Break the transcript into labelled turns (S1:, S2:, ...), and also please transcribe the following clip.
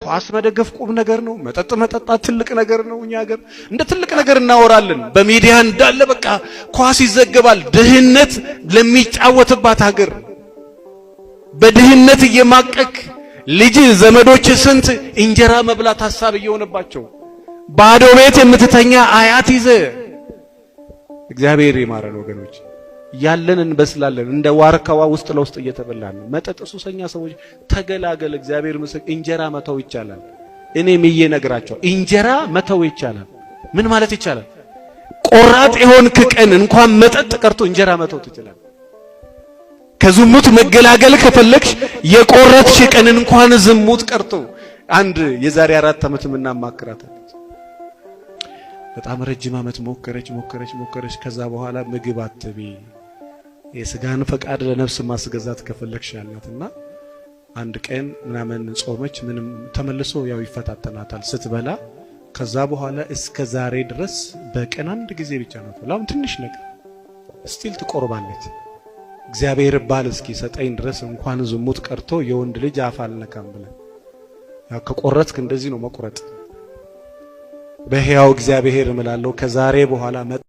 S1: ኳስ መደገፍ ቁም ነገር ነው። መጠጥ መጠጣት ትልቅ ነገር ነው። እኛ ሀገር እንደ ትልቅ ነገር እናወራለን። በሚዲያ እንዳለ በቃ ኳስ ይዘገባል። ድህነት ለሚጫወትባት ሀገር በድህነት እየማቀቅ ልጅ ዘመዶች ስንት እንጀራ መብላት ሐሳብ እየሆነባቸው ባዶ ቤት የምትተኛ አያት ይዘ እግዚአብሔር ይማረን ወገኖች። ያለን እንበስላለን እንደ ዋርካዋ ውስጥ ለውስጥ እየተበላን መጠጥ ሱሰኛ ሰዎች ተገላገል። እግዚአብሔር ምስክ እንጀራ መተው ይቻላል። እኔም እየነግራቸው እንጀራ መተው ይቻላል። ምን ማለት ይቻላል? ቆራጥ የሆንክ ቀን እንኳን መጠጥ ቀርቶ እንጀራ መተው ትችላለህ። ከዝሙት መገላገል ከፈለግሽ የቆረጥሽ ቀን እንኳን ዝሙት ቀርቶ አንድ የዛሬ 4 ዓመት ምናማክራት በጣም ረጅም ዓመት ሞከረች። ከዛ በኋላ ምግብ አትቢ የስጋን ፈቃድ ለነፍስ ማስገዛት ከፈለግሽ ያላትና አንድ ቀን ምናምን ጾመች። ምንም ተመልሶ ያው ይፈታተናታል ስትበላ። ከዛ በኋላ እስከ ዛሬ ድረስ በቀን አንድ ጊዜ ብቻ ነው ተላም ትንሽ ነገር ስቲል ትቆርባለች። እግዚአብሔር ባል እስኪ ሰጠኝ ድረስ እንኳን ዝሙት ቀርቶ የወንድ ልጅ አፍ አልነካም ብለ ያው ከቆረጥክ እንደዚህ ነው መቁረጥ። በሕያው እግዚአብሔር እምላለሁ ከዛሬ በኋላ